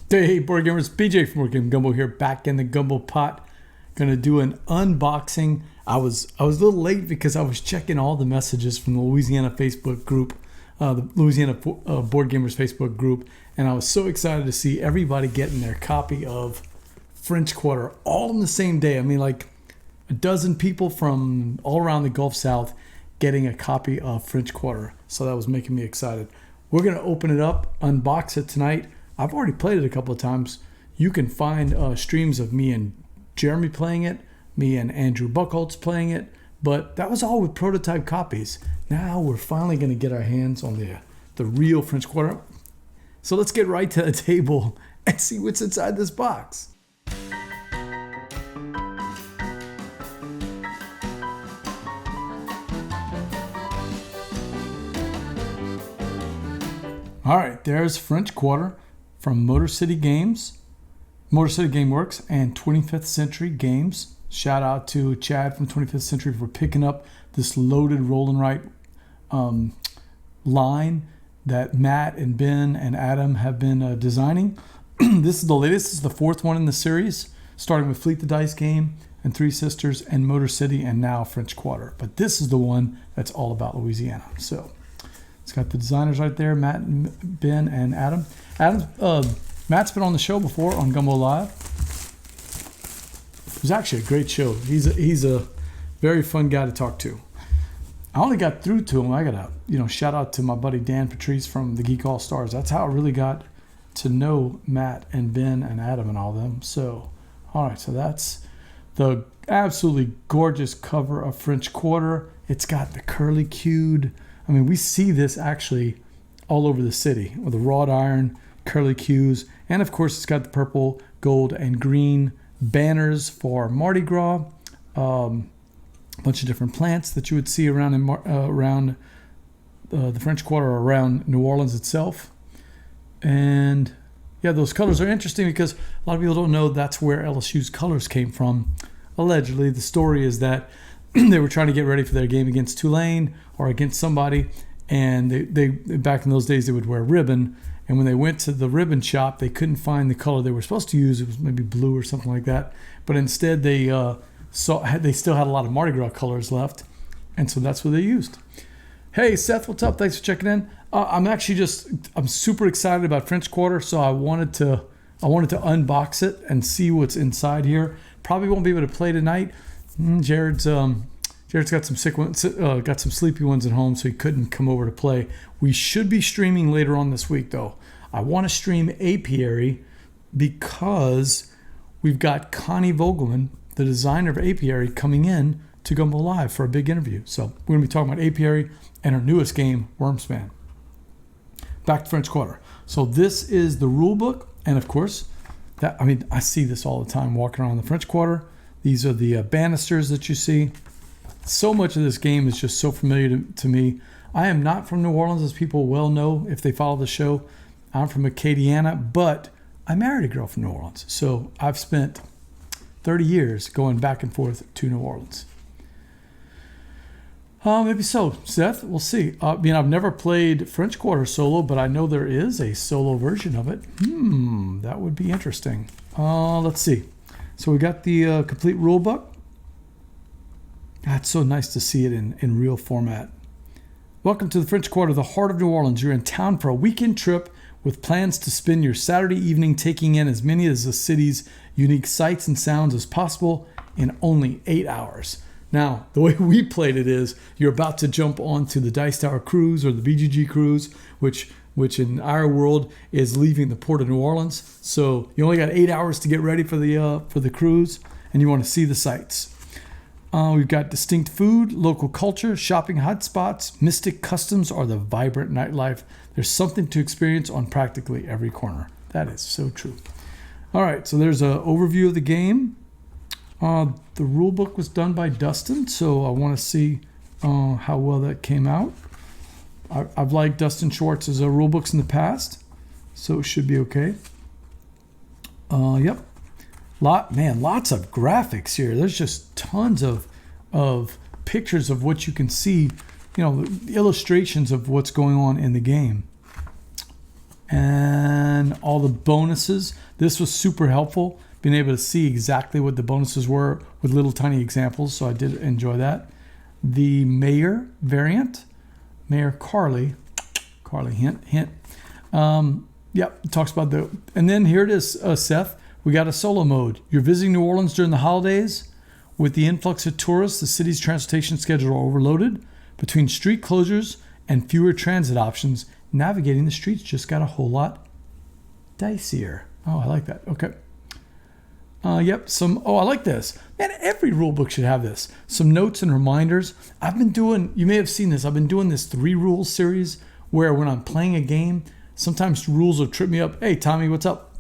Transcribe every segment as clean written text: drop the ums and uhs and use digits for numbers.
Hey, board gamers, BJ from Game Gumbo here, back in the Gumbo pot. Gonna do an unboxing. I was a little late because I was checking all the messages from the Louisiana Facebook group, the Louisiana Board Gamers Facebook group, and I was so excited to see everybody getting their copy of French Quarter all on the same day. I mean, like a dozen people from all around the Gulf South getting a copy of French Quarter. So that was making me excited. We're gonna open it up, unbox it tonight. I've already played it a couple of times. You can find streams of me and Jeremy playing it, me and Andrew Buchholz playing it, but that was all with prototype copies. Now we're finally going to get our hands on the real French Quarter. So let's get right to the table and see what's inside this box. All right, there's French Quarter from Motor City Gameworks and 25th Century Games. Shout out to Chad from 25th Century for picking up this loaded roll and write line that Matt and Ben and Adam have been designing. This is the latest. This is the fourth one in the series, starting with Fleet the Dice Game and Three Sisters and Motor City and now French Quarter. But this is the one that's all about Louisiana. So it's got the designers right there, Matt and Ben and Adam. Matt's been on the show before on Gumbo Live. It was actually a great show. He's a very fun guy to talk to. I only got through to him. I got to shout out to my buddy Dan Patrice from the Geek All Stars. That's how I really got to know Matt and Ben and Adam and all them. So, all right. So that's the absolutely gorgeous cover of French Quarter. It's got the curly cued. I mean, we see this actually all over the city with the wrought iron, curly cues, and of course it's got the purple, gold, and green banners for Mardi Gras. A bunch of different plants that you would see around the French Quarter or around New Orleans itself. And yeah, those colors are interesting because a lot of people don't know that's where LSU's colors came from. Allegedly, the story is that they were trying to get ready for their game against Tulane or against somebody, and they back in those days they would wear ribbon. And when they went to the ribbon shop, they couldn't find the color they were supposed to use. It was maybe blue or something like that. But instead, they still had a lot of Mardi Gras colors left, and so that's what they used. Hey, Seth, what's up? Thanks for checking in. I'm super excited about French Quarter, so I wanted to unbox it and see what's inside here. Probably won't be able to play tonight. Jared's got some sick ones, got some sleepy ones at home, so he couldn't come over to play. We should be streaming later on this week, though. I want to stream Apiary because we've got Connie Vogelman, the designer of Apiary, coming in to Gumbo Live for a big interview. So we're going to be talking about Apiary and our newest game, Wormspan. Back to French Quarter. So this is the rule book, and of course, I see this all the time walking around the French Quarter. These are the banisters that you see. So much of this game is just so familiar to me. I am not from New Orleans, as people well know if they follow the show. I'm from Acadiana, but I married a girl from New Orleans. So I've spent 30 years going back and forth to New Orleans. Maybe so, Seth. We'll see. I've never played French Quarter solo, but I know there is a solo version of it. That would be interesting. Let's see. So we got the complete rule book. It's so nice to see it in real format. Welcome to the French Quarter, the heart of New Orleans. You're in town for a weekend trip with plans to spend your Saturday evening taking in as many of the city's unique sights and sounds as possible in only 8 hours. Now, the way we played it is you're about to jump onto the Dice Tower Cruise or the BGG Cruise, which in our world is leaving the port of New Orleans. So you only got 8 hours to get ready for the cruise, and you want to see the sights. We've got distinct food, local culture, shopping hotspots, mystic customs, or the vibrant nightlife. There's something to experience on practically every corner. That is so true. All right, so there's an overview of the game. The rule book was done by Dustin, so I want to see how well that came out. I've liked Dustin Schwartz's rule books in the past, so it should be okay. Yep. Lots of graphics here. There's just tons of pictures of what you can see, the illustrations of what's going on in the game. and all the bonuses. This was super helpful, being able to see exactly what the bonuses were with little tiny examples, so I did enjoy that. The Mayor variant, Mayor Carly, hint. Yep, it talks about and then here it is, Seth. We got a solo mode. You're visiting New Orleans during the holidays. With the influx of tourists, the city's transportation schedule are overloaded. Between street closures and fewer transit options, navigating the streets just got a whole lot dicier. Oh, I like that. Okay. Yep. I like this. Man, every rule book should have this. Some notes and reminders. You may have seen this. I've been doing this 3 rules series where when I'm playing a game, sometimes rules will trip me up. Hey, Tommy, what's up?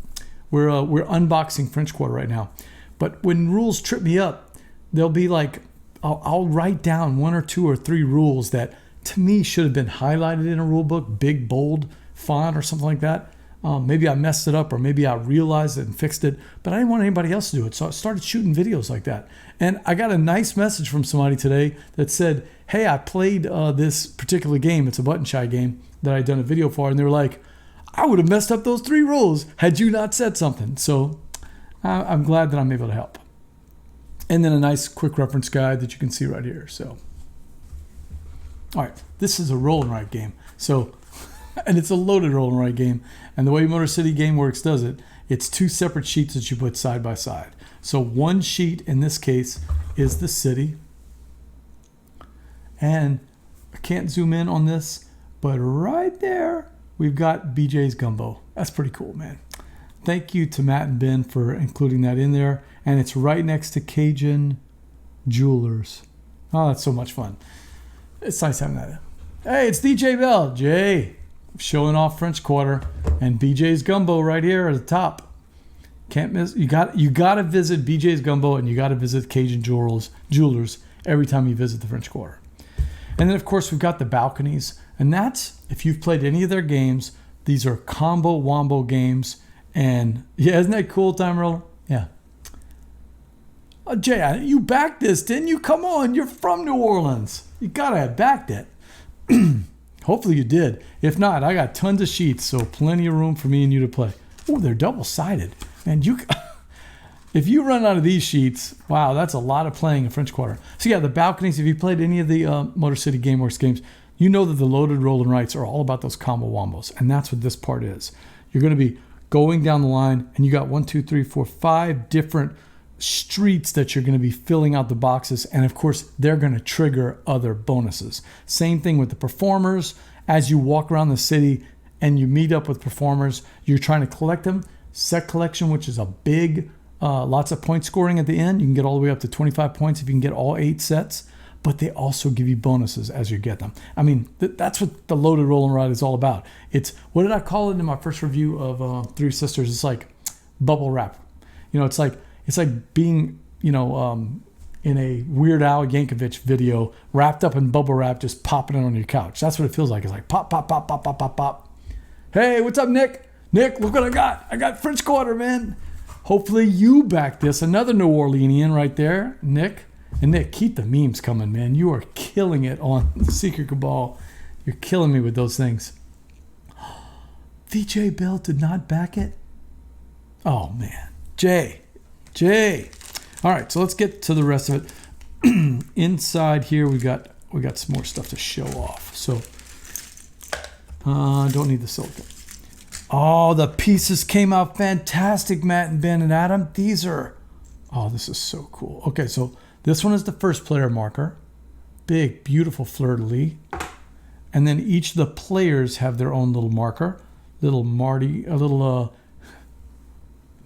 We're unboxing French Quarter right now. But when rules trip me up, they'll be like, I'll write down 1 or 2 or 3 rules that to me should have been highlighted in a rule book, big, bold font or something like that. Maybe I messed it up, or maybe I realized it and fixed it, but I didn't want anybody else to do it. So I started shooting videos like that. And I got a nice message from somebody today that said, hey, I played this particular game. It's a button shy game that I'd done a video for. And they were like, I would have messed up those 3 rules had you not said something. So I'm glad that I'm able to help. And then a nice quick reference guide that you can see right here. So, all right, this is a roll and write game. So, and it's a loaded roll and write game. And the way Motor City Gameworks does it, it's 2 separate sheets that you put side by side. So one sheet in this case is the city. And I can't zoom in on this, but right there, we've got BJ's Gumbo. That's pretty cool, man. Thank you to Matt and Ben for including that in there. And it's right next to Cajun Jewelers. Oh, that's so much fun. It's nice having that. Hey, it's DJ Bell. Jay, showing off French Quarter. And BJ's Gumbo right here at the top. Can't miss. You got to visit BJ's Gumbo, and you got to visit Cajun Jewelers every time you visit the French Quarter. And then, of course, we've got the balconies. And that's, if you've played any of their games, these are combo wombo games. And yeah, isn't that cool, Time Roller? Yeah. Jay, you backed this, didn't you? Come on, you're from New Orleans. You gotta have backed it. Hopefully you did. If not, I got tons of sheets, so plenty of room for me and you to play. Oh, they're double-sided. Man, if you run out of these sheets, wow, that's a lot of playing in French Quarter. So yeah, the balconies, if you played any of the Motor City Gameworks games, you know that the loaded roll and writes are all about those combo wombos, and that's what this part is. You're gonna be going down the line, and you got 1, 2, 3, 4, 5 different streets that you're going to be filling out the boxes, and of course they're going to trigger other bonuses. Same thing with the performers. As you walk around the city and you meet up with performers, you're trying to collect them. Set collection, which is a big lots of point scoring at the end. You can get all the way up to 25 points if you can get all 8 sets, but they also give you bonuses as you get them. I mean, that's what the loaded roll and ride is all about. It's, what did I call it in my first review of Three Sisters? It's like bubble wrap. It's like being, in a Weird Al Yankovic video, wrapped up in bubble wrap, just popping it on your couch. That's what it feels like. It's like pop, pop, pop, pop, pop, pop, pop. Hey, what's up, Nick? Nick, look what I got. I got French Quarter, man. Hopefully you back this. Another New Orleanian right there, Nick. And Nick, keep the memes coming, man. You are killing it on the Secret Cabal. You're killing me with those things. VJ Bell did not back it? Oh, man. Jay. All right, so let's get to the rest of it. Inside here, we got some more stuff to show off. So, don't need the silicone. Oh, the pieces came out fantastic, Matt and Ben and Adam. This is so cool. Okay, so this one is the first player marker. Big, beautiful fleur-de-lis. And then each of the players have their own little marker. Little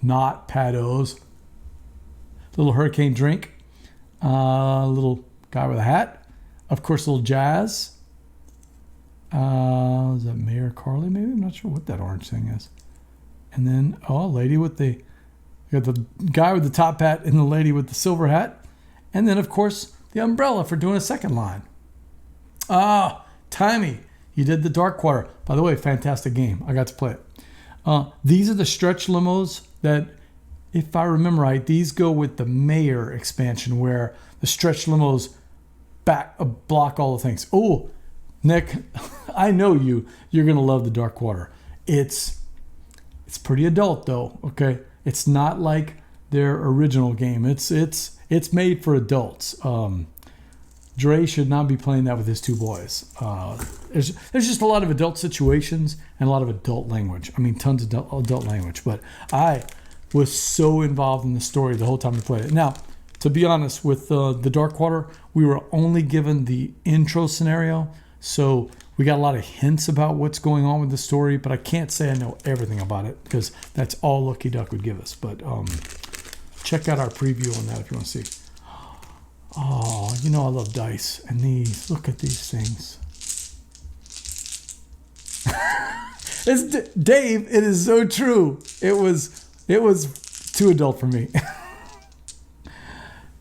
knot pados. Little hurricane drink. Little guy with a hat. Of course, little jazz. Is that Mayor Carly maybe? I'm not sure what that orange thing is. And then, lady with you got the guy with the top hat and the lady with the silver hat. And then, of course, the umbrella for doing a second line. Timey, you did the Dark Quarter. By the way, fantastic game. I got to play it. These are the stretch limos that, if I remember right, these go with the Mayor expansion where the stretch limos block all the things. Oh, Nick, I know you're going to love the Dark Quarter. It's It's pretty adult though. Okay, it's not like their original game. It's made for adults. Dre should not be playing that with his two boys. There's just a lot of adult situations and a lot of adult language. I mean, tons of adult language. But I was so involved in the story the whole time we played it. Now, to be honest, with the Darkwater, we were only given the intro scenario, so we got a lot of hints about what's going on with the story, but I can't say I know everything about it because that's all Lucky Duck would give us. But check out our preview on that if you want to see. Oh, you know I love dice. And these, look at these things. Dave, it is so true. It was too adult for me.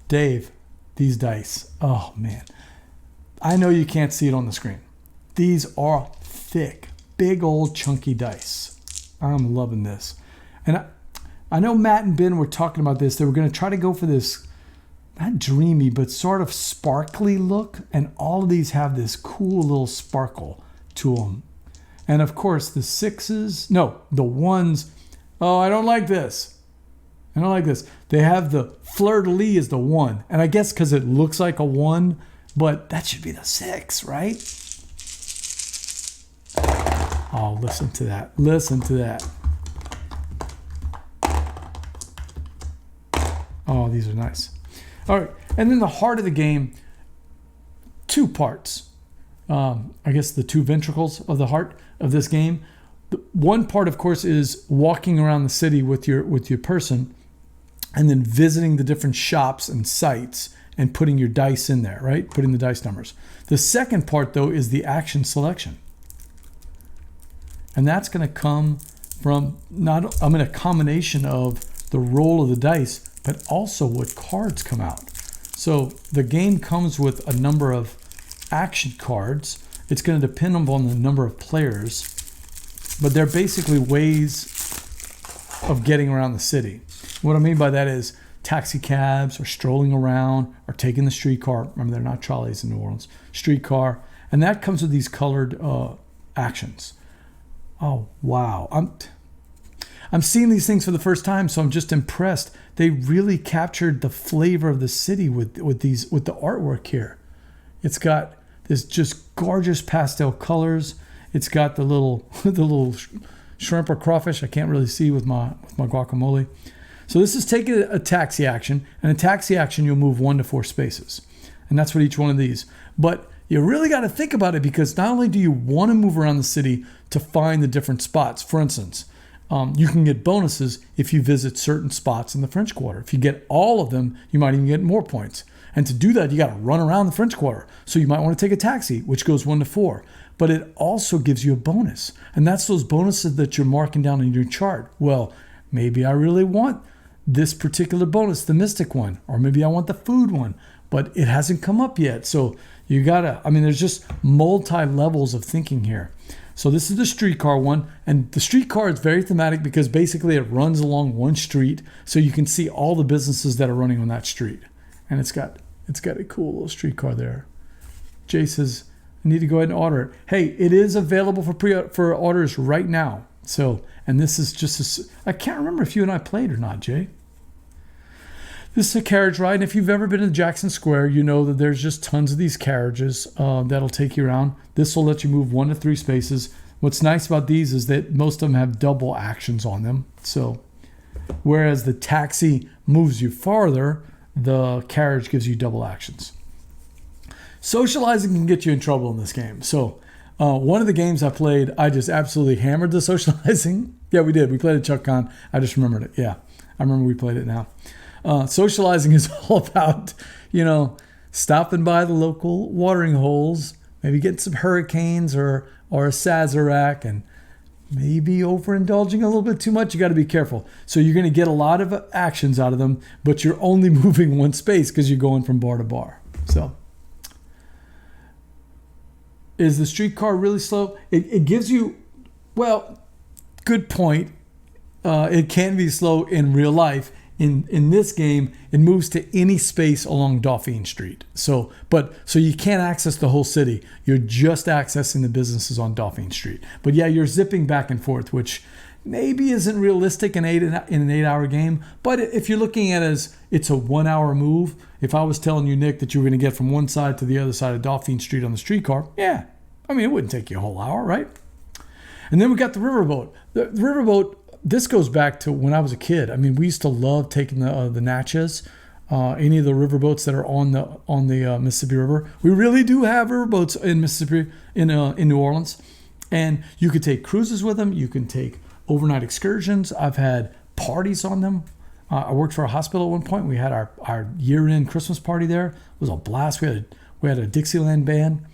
Dave, these dice. Oh, man. I know you can't see it on the screen. These are thick, big old chunky dice. I'm loving this. And I know Matt and Ben were talking about this. They were going to try to go for this, not dreamy, but sort of sparkly look. And all of these have this cool little sparkle to them. And of course, the ones, oh, I don't like this. I don't like this. They have the fleur-de-lis as the 1. And I guess because it looks like a 1, but that should be the 6, right? Oh, listen to that. Listen to that. Oh, these are nice. All right. And then the heart of the game, 2 parts. I guess the 2 ventricles of the heart of this game. The one part, of course, is walking around the city with your person and then visiting the different shops and sites and putting your dice in there, right? Putting the dice numbers. The second part, though, is the action selection. And that's going to come from a combination of the roll of the dice, but also what cards come out. So the game comes with a number of action cards. It's going to depend upon the number of players, but they're basically ways of getting around the city. What I mean by that is taxi cabs or strolling around or taking the streetcar. Remember, they're not trolleys in New Orleans. Streetcar. And that comes with these colored actions. Oh, wow. I'm seeing these things for the first time, so I'm just impressed. They really captured the flavor of the city with the artwork here. It's got this just gorgeous pastel colors. It's got the little shrimp or crawfish I can't really see with my guacamole. So this is taking a taxi action, and a taxi action you'll move 1 to 4 spaces, and that's what each one of these. But you really got to think about it because not only do you want to move around the city to find the different spots. For instance, you can get bonuses if you visit certain spots in the French Quarter. If you get all of them, you might even get more points. And to do that, you got to run around the French Quarter. So you might want to take a taxi, which goes 1 to 4. But it also gives you a bonus. And that's those bonuses that you're marking down in your chart. Well, maybe I really want this particular bonus, the Mystic one, or maybe I want the food one, but it hasn't come up yet. So you gotta, there's just multi-levels of thinking here. So this is the streetcar one, and the streetcar is very thematic because basically it runs along one street, so you can see all the businesses that are running on that street. And it's got a cool little streetcar there. Jay says, I need to go ahead and order it. Hey, it is available for orders right now. So, and this is just I can't remember if you and I played or not, Jay. This is a carriage ride, and if you've ever been to Jackson Square, you know that there's just tons of these carriages that'll take you around. This will let you move 1 to 3 spaces. What's nice about these is that most of them have double actions on them. So, whereas the taxi moves you farther, the carriage gives you double actions. Socializing can get you in trouble in this game. So, one of the games I played, I just absolutely hammered the socializing. Yeah, we did. We played at ChuckCon. I just remembered it. Yeah, I remember we played it now. Socializing is all about, stopping by the local watering holes, maybe getting some hurricanes or a Sazerac, and maybe overindulging a little bit too much. You got to be careful. So you're going to get a lot of actions out of them, but you're only moving 1 space because you're going from bar to bar. So is the streetcar really slow? It gives you, well, good point. It can be slow in real life. In this game, it moves to any space along Dauphine Street. So you can't access the whole city. You're just accessing the businesses on Dauphine Street. But yeah, you're zipping back and forth, which maybe isn't realistic in an 8-hour game. But if you're looking at it as it's a 1 hour move, if I was telling you, Nick, that you were going to get from one side to the other side of Dauphine Street on the streetcar, yeah, I mean, it wouldn't take you a whole hour, right? And then we got the Riverboat. The Riverboat, this goes back to when I was a kid. I mean, we used to love taking the Natchez, any of the riverboats that are on the Mississippi River. We really do have riverboats in Mississippi, in New Orleans. And you could take cruises with them. You can take overnight excursions. I've had parties on them. I worked for a hospital at one point. We had our year-end Christmas party there. It was a blast. We had a Dixieland band.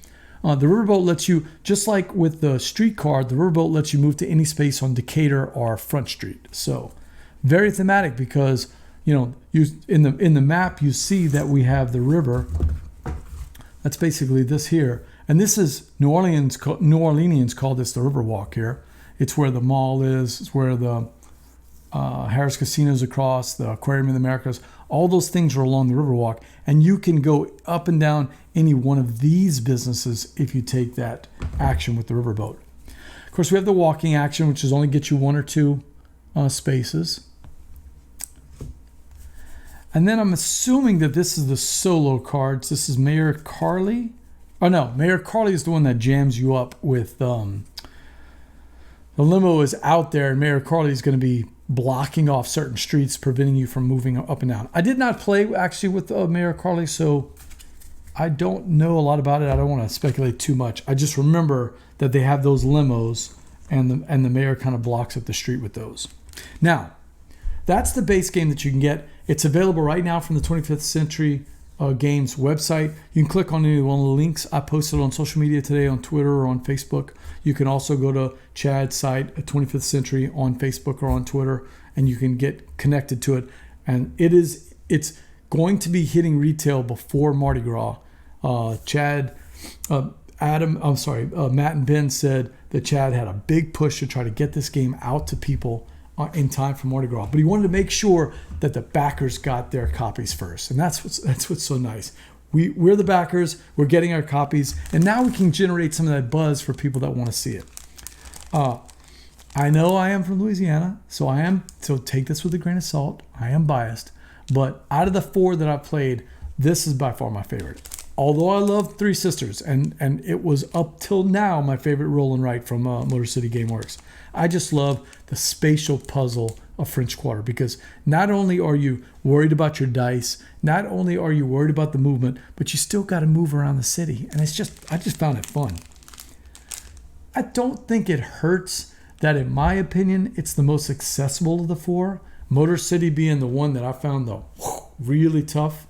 The riverboat lets you, just like with the streetcar, the riverboat lets you move to any space on Decatur or Front Street. So very thematic because, you in the map you see that we have the river. That's basically this here. And this is New Orleanians call this the Riverwalk here. It's where the mall is. It's where the Harris Casino's across, the Aquarium of the Americas. All those things are along the Riverwalk. And you can go up and down any one of these businesses if you take that action with the riverboat. Of course, we have the walking action, which is only get you 1 or 2 spaces. And then I'm assuming that this is the solo cards. This is Mayor Carley. Oh no, Mayor Carley is the one that jams you up with the limo is out there, and Mayor Carley is going to be blocking off certain streets, preventing you from moving up and down. I did not play actually with Mayor Carley, so I don't know a lot about it. I don't want to speculate too much. I just remember that they have those limos, and the mayor kind of blocks up the street with those. Now, that's the base game that you can get. It's available right now from the 25th Century Games website. You can click on any one of the links. I posted on social media today on Twitter or on Facebook. You can also go to Chad's site at 25th Century on Facebook or on Twitter, and you can get connected to it. And it's going to be hitting retail before Mardi Gras. Matt and Ben said that Chad had a big push to try to get this game out to people in time for Mardi Gras, but he wanted to make sure that the backers got their copies first, and that's what's so nice. We're the backers, we're getting our copies, and now we can generate some of that buzz for people that want to see it. I know I am from Louisiana, so take this with a grain of salt. I am biased, but out of the 4 that I've played, this is by far my favorite. Although I love Three Sisters, and it was up till now my favorite roll and write from Motor City Gameworks. I just love the spatial puzzle of French Quarter, because not only are you worried about your dice, not only are you worried about the movement, but you still got to move around the city. And I just found it fun. I don't think it hurts that, in my opinion, it's the most accessible of the 4. Motor City being the one that I found really tough.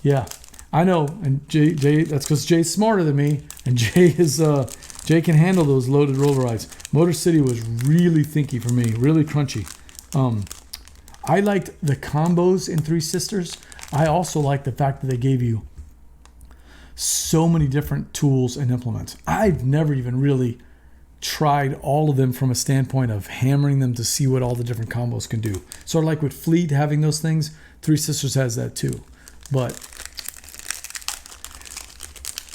Yeah, I know. And Jay, that's because Jay's smarter than me, and Jay can handle those loaded roller rides. Motor City was really thinky for me, really crunchy. I liked the combos in Three Sisters. I also liked the fact that they gave you so many different tools and implements. I've never even really tried all of them from a standpoint of hammering them to see what all the different combos can do. Sort of like with Fleet having those things, Three Sisters has that too. But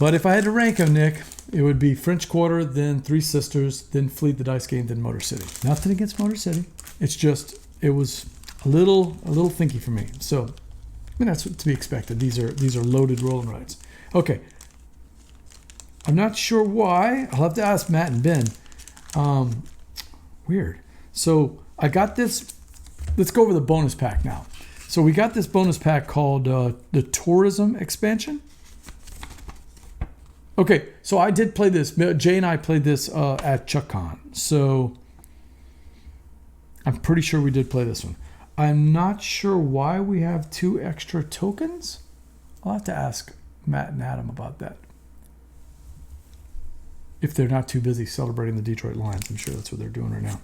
if I had to rank them, Nick, it would be French Quarter, then Three Sisters, then Fleet the Dice Game, then Motor City. Nothing against Motor City. It's just, it was a little thinky for me. So, I mean, that's to be expected. These are loaded roll and rides. Okay. I'm not sure why. I'll have to ask Matt and Ben. Weird. So I got this. Let's go over the bonus pack now. So we got this bonus pack called the Tourism Expansion. Okay, so I did play this. Jay and I played this at ChuckCon. So I'm pretty sure we did play this one. I'm not sure why we have 2 extra tokens. I'll have to ask Matt and Adam about that. If they're not too busy celebrating the Detroit Lions. I'm sure that's what they're doing right now.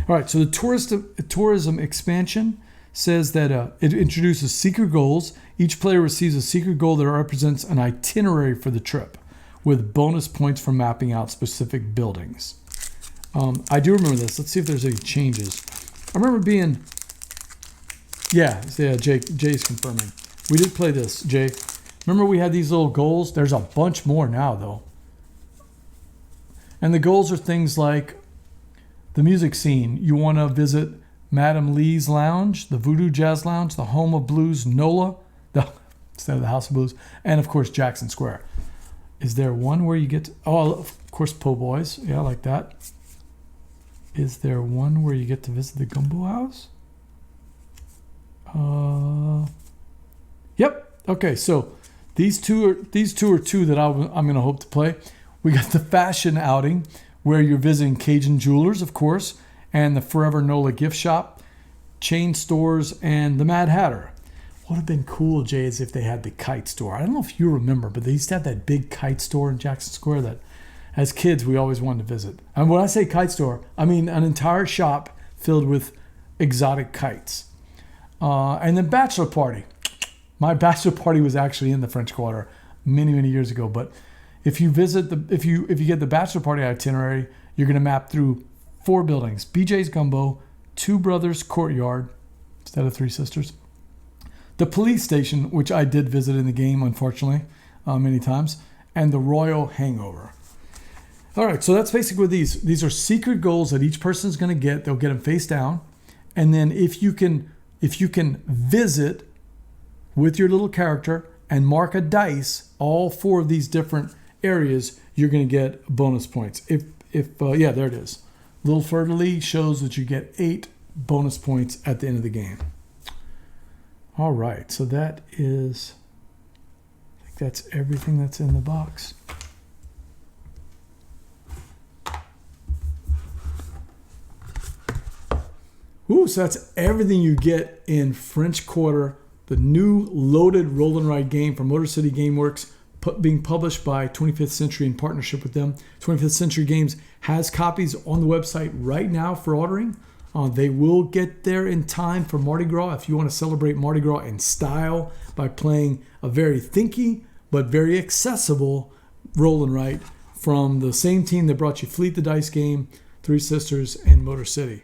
All right, so the tourism expansion says that it introduces secret goals. Each player receives a secret goal that represents an itinerary for the trip, with bonus points for mapping out specific buildings. I do remember this. Let's see if there's any changes. I remember being... Yeah, Jay's confirming. We did play this, Jay. Remember we had these little goals? There's a bunch more now, though. And the goals are things like the music scene, you want to visit Madame Lee's Lounge, the Voodoo Jazz Lounge, the Home of Blues, NOLA, instead of the House of Blues, and of course Jackson Square. Is there one where you get to, of course Po' Boys, yeah, I like that. Is there one where you get to visit the Gumbo House? Yep. Okay, so these two are two that I'm going to hope to play. We got the fashion outing where you're visiting Cajun Jewelers, of course, and the Forever NOLA gift shop, chain stores, and the Mad Hatter. What would have been cool, Jay, is if they had the kite store. I don't know if you remember, but they used to have that big kite store in Jackson Square that, as kids, we always wanted to visit. And when I say kite store, I mean an entire shop filled with exotic kites. And then bachelor party. My bachelor party was actually in the French Quarter many, many years ago. But if you visit if you get the bachelor party itinerary, you're going to map through 4 buildings: BJ's Gumbo, Two Brothers Courtyard instead of Three Sisters, the police station, which I did visit in the game, unfortunately, many times, and the Royal Hangover. All right, so that's basically what these are secret goals that each person is going to get. They'll get them face down, and then if you can visit with your little character and mark a dice all 4 of these different areas, you're going to get bonus points. Yeah, there it is. Little Fleur-de-Lis shows that you get 8 bonus points at the end of the game. All right, so I think that's everything that's in the box. Ooh, so that's everything you get in French Quarter, the new loaded roll and ride game from Motor City Gameworks, being published by 25th Century in partnership with them. 25th Century Games has copies on the website right now for ordering. They will get there in time for Mardi Gras if you want to celebrate Mardi Gras in style by playing a very thinky but very accessible roll and write from the same team that brought you Fleet the Dice game, Three Sisters, and Motor City.